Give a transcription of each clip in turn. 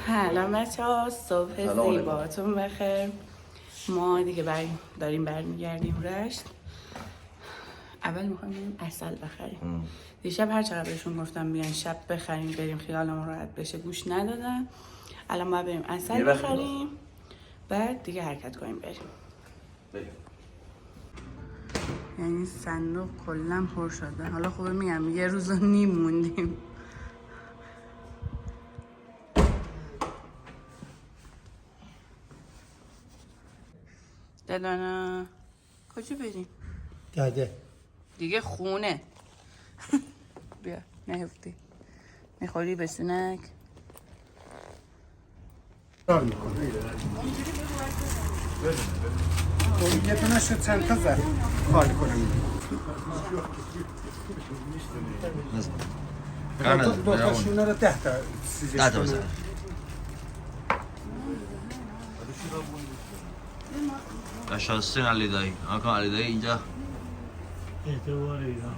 سلام بچه‌ها، صبح زیباتون بخیر. ما دیگه داریم برمیگردیم رشت. اول میخوایم بریم عسل بخریم. دیشب هر چقدر بهشون گفتم بیان شب بخریم بریم خیالمون راحت بشه گوش ندادن. الان باید بریم عسل بخریم بعد دیگه حرکت کنیم بریم. یعنی صندوق کلا پر شده. حالا خوبه میگم یه روز و نیم موندیم. دلانا کجا بریم؟ داده دیگه خونه. بیا نهفتی میخوری بسونک کار میکنه یه دونه شد چند تا زد کار کنم دو تا شونه رو 10 تا سیزش کنم نشستین علی دایی آقا علی دایی اینجا اعتبار ایران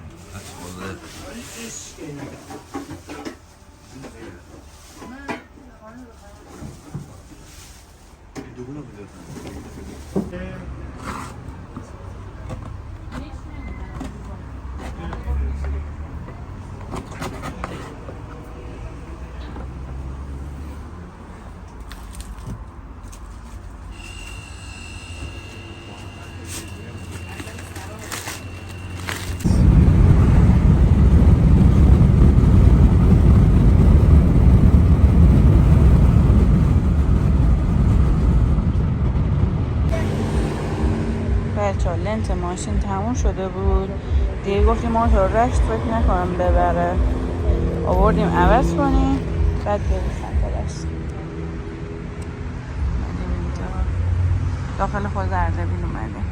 بچه ها لنت ماشین تموم شده بود دیگه گفتیم ما تا رشت فکر نکنم ببره آوردیم عوض کنیم بعد بریم سمت رشت. اومدیم اینجا داخل خود اردبیل اومدیم.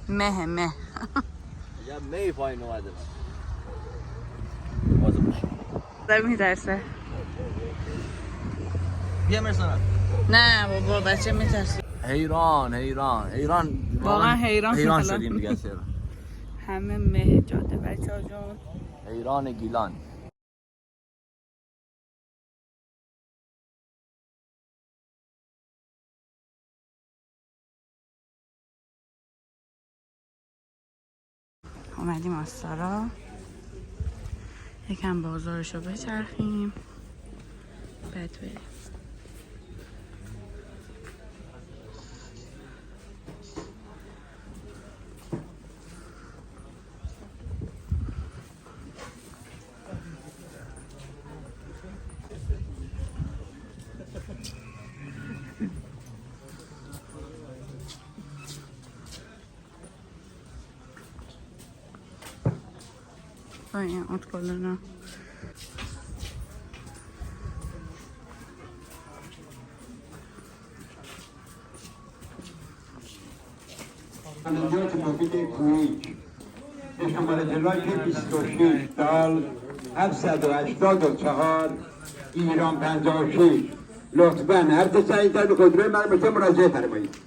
مه یا می پایین اومده بازم بشه داره میترسه. بیا مرسانا نه بابا بچه میترسه. حیران واقعا حیران شدیم دیگه همه مه جاده بچه ها جون. حیران گیلان اومدیم آستارا یکم بازارشو بچرخیم بعد بریم. این ات کلنا نجات مفید کویک به شماره پلاک 26 دال 784 ایران 56 لطفاً هر کسی در خودروی من باشه مراجعه فرمایید.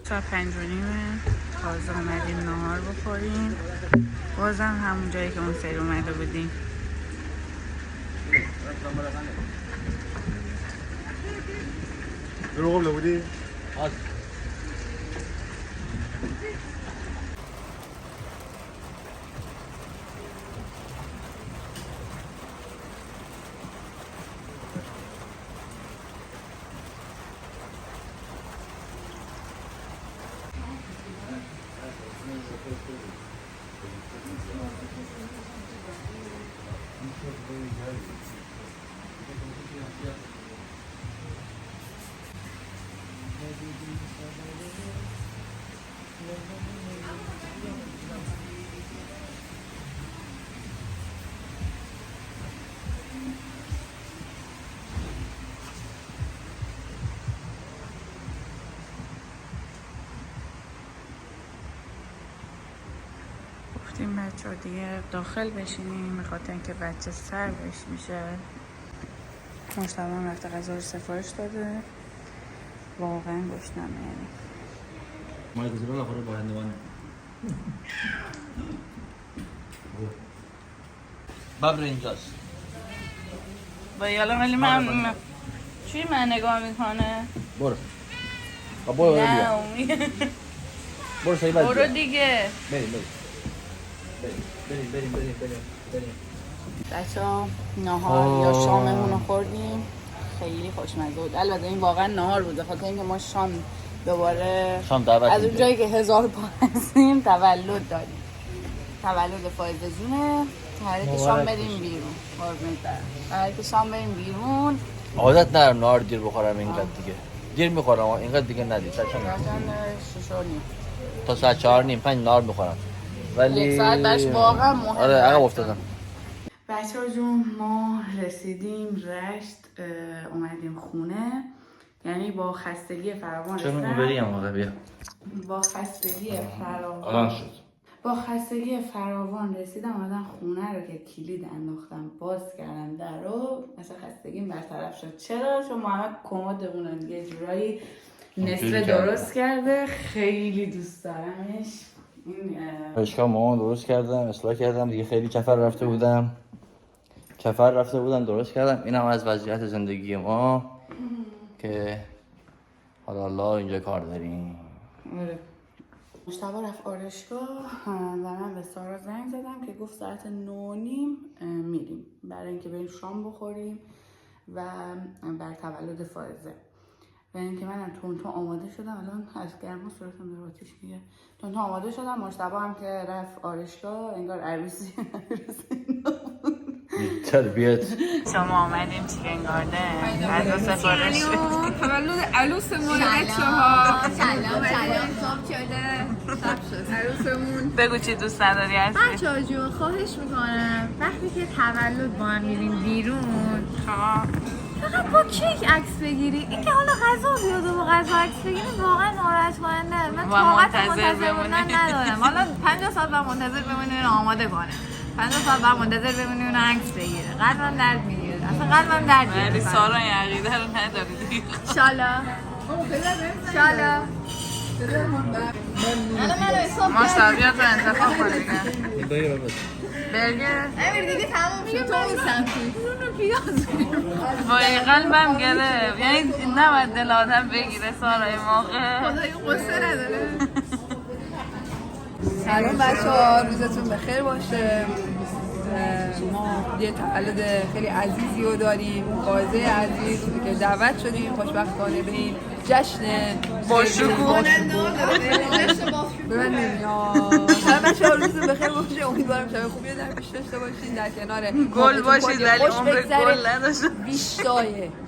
تا 5:30 تازه اومدیم نهار بخوریم. بازم همون جایی که اون سری اومده بودیم. برو قبله بودی؟ گفتیم بچه ها دیگه داخل بشینیم میخواد اینکه بچه سر بش میشه. مجتبی هم رفته غذا رو سفارش داده. واقعا گشنمه یعنی. ما گذرا لافر با هندوانه. ببر اینجاست. با یالا ولی من چی من نگاه میکنه؟ برو. برو بیا. برو سعی بعد. برو دیگه. بریم. بچه ها نهار یا شاممون رو خوردیم. خیلی خوشمزه بود. البته این واقعا نهار بود بخاطر اینکه ما شام دوباره از اون جایی که 1000 بار هستیم تولد داریم. تولد فائزه جونه. هر که شام بریم بیرون. قربونت برم. هر که شام بریم بیرون. عادت ندارم نهار دیر بخورم اینقدر دیگه. دیر میخورم اینقدر دیگه ندید. چند 6:30 تا ساعت 4:30 5 نهار میخورم. ولی 1 ساعت باش واقعا مهمه. آره عقب افتادم. بچه‌ها جون ما رسیدیم رشت، اومدیم خونه. یعنی با خستگی فراوان رسیدم. چون اوبری هم آقا بیا. با خستگی فراوان الان شد. با خستگی فراوان رسیدم اومدم خونه رو که کلید انداختم باز کردم در رو مثلا خستگیم برطرف شد. چرا؟ چون محمد کمدمون یه جورایی نصف درست کرده. خیلی دوست دارمش. اشکا مامان درست کردم اصلاح کردم دیگه. خیلی کفر رفته بودم درست کردم. این هم از وضعیت زندگی ما که حالا الله اینجا کار داریم. آره. مجتبی رفت آرشگاه و من به سارا زنگ زدم که گفت ساعت 9:30 میریم برای اینکه بریم شام بخوریم و بر تولد فائزه. و اینکه منم تون آماده شدم. الان از گرما صورتم داره آتیش میگیره. تون آماده شدم. مجتبی هم که رفت آرشگاه انگار عروسی تربیت. شما آمدیم چیکن گاردن از سفارش تولد عروسمون بچه‌ها. سلام صبح شده. عروسمون بگو چی دوست نداری هستی؟ بچه‌ها جون خواهش میکنم وقتی که تولد با هم میریم بیرون فقط با کیک عکس بگیری. این که حالا غذا بیاد و با غذا عکس بگیریم واقعا ناراحت کننده. من طاقت منتظر موندن ندارم. حالا 50 ساعت بعد منتظر بمونیم آماده کنه. 50 ساعت بعد منتظر بمونیم عکس بگیره. قلبم درد میگیره. اصلا قلبم درد میگیره. ولی سارا این عقیده رو نداره دیگه. ان شاء الله. مشتبیات رو انتخاب کن دیگه. برگر امیر دیگه تموم شد. تو اون سمتی پیاز وای قلبم گرفت. یعنی نباید دل آدم بگیره سارا این موقع. خدایی قصه نداره. سلام بچه‌ها روزتون بخیر باشه. ما یه تولد خیلی عزیزی رو داریم. فائزه عزیز که دعوت شدیم خوشبختانه به این جشن با شکوه. به من نمیاد. سلام بچه‌ها روزتون بخیر باشه. امیدوارم شب خوبی در پیش داشته باشین در کنار گل باشید ولی عمر گل نداشته.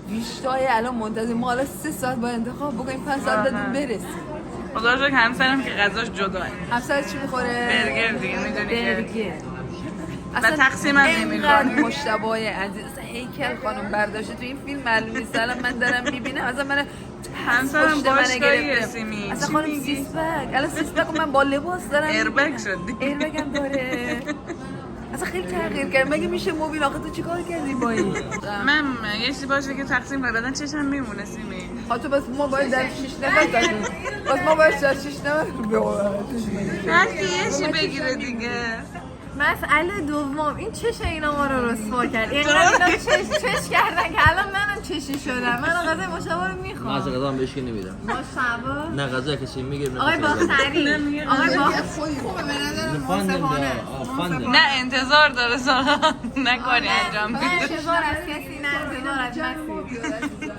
بیشتای الان منتظر ما حالا 3 ساعت با انتخاب بکنیم 5 ساعت بدون برسیم. خدا رو شکر همسرم که غذاش جداه. همسر چی میخوره؟ برگر دیگه میدونی که اصلا تقسیم هم اینقدر مشتبای عزیز اصلا هیکل خانم برداشته تو این فیلم معلوم نیست. الان من دارم میبینم اصلا من همسرم باشگاهی سیمی اصلا خانم سیسبک الان سیسبک من با لباس دارم ایربگ شد ایربگ هم داره. اصلا خیلی تغییر کرد. مگه میشه موبیل آخه تو چیکار کردی با این؟ من یه چیزی باشه که تقسیم کنه بدن چشم میمونه سیمی. تو بس ما باید در 6 نفر داریم. بس ما باید در 6 نفر هر کی یه چی بگیره دیگه. مسئله دوم این چش اینا ما رو رسوا کرد. اینقدر اینا چش کردن که الان منم چشی شدم. من غذای مشابه رو میخوام. من از غذا هم بهش که نمیدم. مشابه؟ نه غذا کسی میگیره. آقای باختری. آقای باختری. خوبه به نظر منصفانه. نه انتظار داره سالا نکنی انجام من میده. انتظار از کسی نه انتظار از کسی.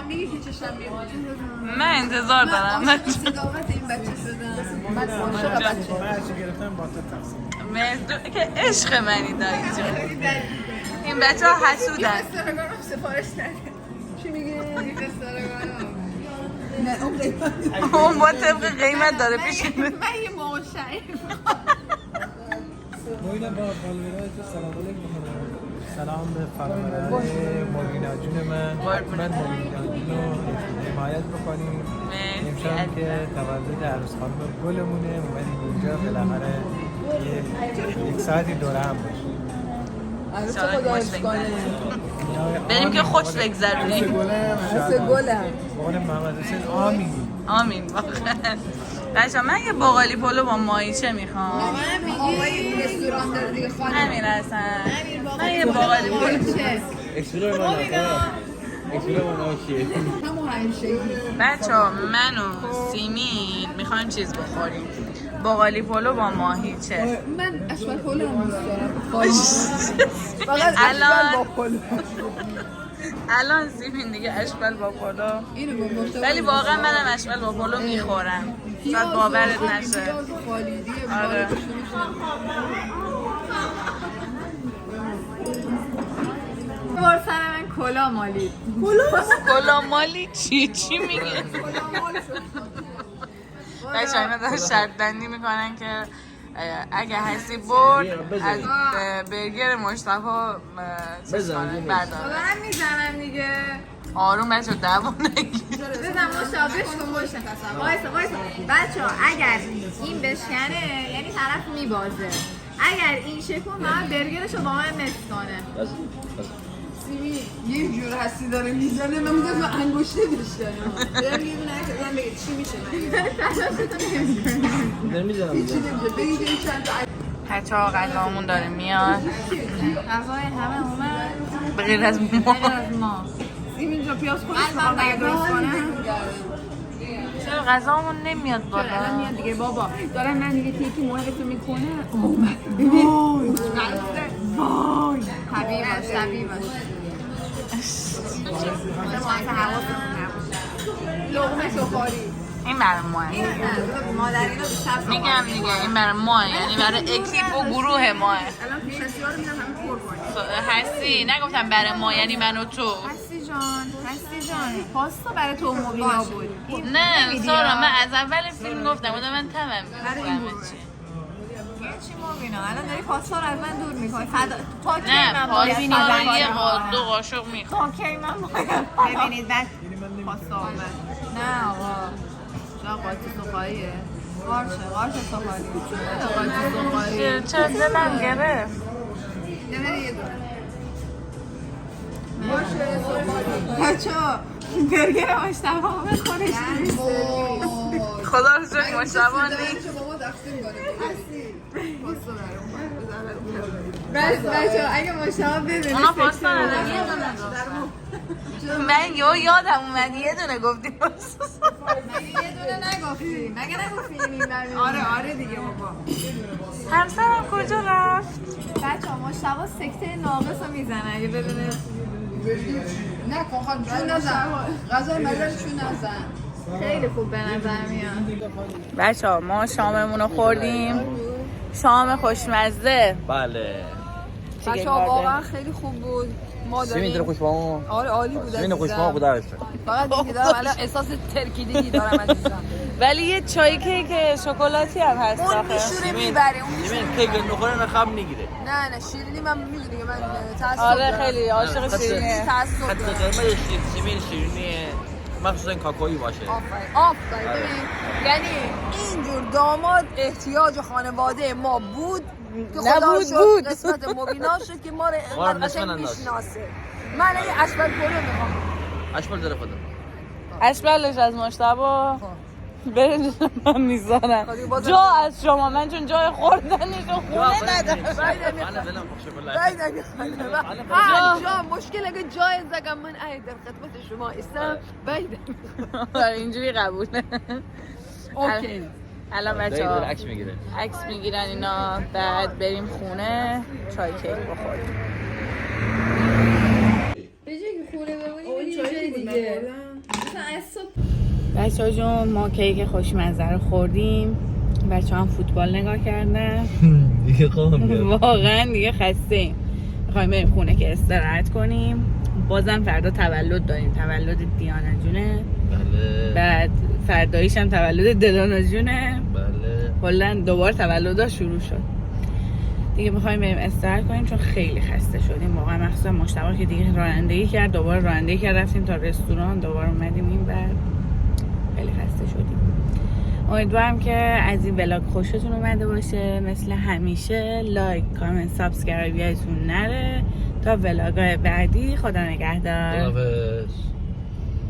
میگی که چشم میمونه. من انتظار دارم. صداقت این بچه شدم. من عاشق بچه. من هرچی گرفتم با تو تقسیم. مردو که عشق منی دایی جون. این بچه ها حسودن. استرگانم سفارش نده. چی میگه؟ استرگانم. نه اون قیمت. اون با طبق قیمت داره پیش میره. من یه معاشر. موینا با فالوورای تو سلام علیکم. سلام به فالوورای موینا جون من موینا جون رو حمایت بکنیم. امشب که تولد عروس خانم گلمونه اومدیم اینجا بالاخره یک ساعتی دوره هم باشیم. بریم که خوش بگذرونیم. گلم بقول محمد حسین آمین. آمین واقعا. بچه‌ها من یه باقالی پلو با ماهیچه میخوام. آقای رستوران داره دیگه خانم. همین هستن. من یه باقالی پلو. اکسپیرو من چیه؟ همون همیشه. بچه‌ها من و سیمین میخوایم چیز بخوریم. باقالی پلو با ماهیچه. من اشبال پلو هم دوست دارم. فقط الان با پلو. الان سیمین دیگه اشبال با پلو. اینو گفته. ولی واقعا منم اشبال با پلو میخورم. شاید باورت نشه. آره. بار سر من کلا مالید. کلا مالی چی میگه؟ بچه اینا داره شرط بندی میکنن که اگه هستی برد از برگر مصطفی بردار. دارم میزنم دیگه. آروم بچه دعوا نگیر. بزن مشابهش کن باشه. وایسا بچه ها اگر این بشکنه یعنی طرف میبازه. اگر این شکل من برگرشو با من نصف کنه. سیمی یه جور هستی داره میزنه من میگم من انگشته بشکنم. برم یه دونه من بگه چی میشه من میزنم بچه ها غذامون داره میاد. غذای همه اومد به غیر از ما. سیمی اینجا پیاز خودش بخوام بگه درست کنم. چرا غذامون نمیاد بالا؟ الان میاد دیگه بابا. دارم من دیگه تیکی موهبتو میکنه. ببین. وای. طبیعی باش. لقمه سفاری. این برای ماه. مادرینو بیشتر میگم دیگه این برای ماه، یعنی برای اکیپ و گروه ماه. الان پیشنهادی رو میدم همه پر کنید. هستی نگفتم برای ما، یعنی من و تو. هستی جان پاستا برای تو موبینا بود. نه سارا من از اول فیلم گفتم من تمام میگم چی موبینا الان داری پاستا رو از من دور میکنی. تا کی نه من پاستا یه دو قاشق میخوام. تا کی من باید ببینید بعد پاستا آمد. نه آقا چرا قاطی سفاریه؟ قارچ سفاری. چرا دلم گرفت؟ بچه‌ها برگر مصطفی به خودش نیست. خدا رو شکر مصطفی نیست. بچه‌ها اگه مصطفی ببینید اونا پاستا نداره یه دونه من یادم اومد یه دونه گفتیم یه دونه نگفتی. مگه نگفتی؟ آره دیگه بابا. همسرم کجا رفت؟ بچه‌ها مصطفی سکته ناقص رو میزنه اگه ببینه. نه خواهد چون نزن غذای مدرد چون نزن. خیلی خوب به نظر میاد. بچه ها ما شاممون رو خوردیم. شام خوشمزه. بله بچه ها واقعا خیلی خوب بود. ما سیمین داره خوش با اون. آره عالی بود. سیمین خوش با بود عزیزم. فقط دیگه دارم الان احساس ترکیدگی دارم عزیزم. ولی یه چای کیک شکلاتی هم هست. اون میشوره میبره. سیمین کیک نخوره نخم میگیره. نه شیرینی من میدونی که من تعصب آره دارم. خیلی عاشق شیرینیه. تعصب خط دارم. قرمز سیمین شیرینیه. مخصوصا این کاکایی باشه. آفرین ببین یعنی اینجور داماد احتیاج خانواده ما بود که خدا رو شکر قسمت مبینا شد که ما رو اینقدر قشنگ میشناسه. من این اشبال پلو میخوام. اشبال داره خودم. اشبالش از مشتبه برنج من میذارم جا از شما، من چون جای خوردنشون خونه ندارم. جا مشکل اگه جای زگم من ای در خدمت شما استم بیده اینجوری قبوله. اوکی الان بچه‌ها عکس میگیره. عکس میگیرن اینا، بعد بریم خونه چای کیک بخوریم. به جای که خونه بمونیم بریم جای دیگه. مثلا از صبح بچه‌ها جون ما کیک خوشمزه رو خوردیم. بچه‌ها هم فوتبال نگاه کردن. دیگه خوابم واقعا دیگه خسته ایم. می‌خوایم بریم خونه که استراحت کنیم. بازم فردا تولد داریم. تولد دیانا جونه. بله. بعد فرداییش هم تولد دلانا جونه. بله. کلا دوباره تولدها شروع شد. دیگه می‌خوایم بریم استراحت کنیم چون خیلی خسته شدیم. واقعا مخصوصا مشتبه که دیگه رانندگی کرد، دوباره رانندگی کرد، رفتیم تا رستوران، دوباره اومدیم این بر. خیلی خسته شدیم. امیدوارم که از این ولاگ خوشتون اومده باشه. مثل همیشه لایک، کامنت، سابسکرایب یادتون نره. تا ولاگ‌های بعدی خدا نگهدار. خداحافظ.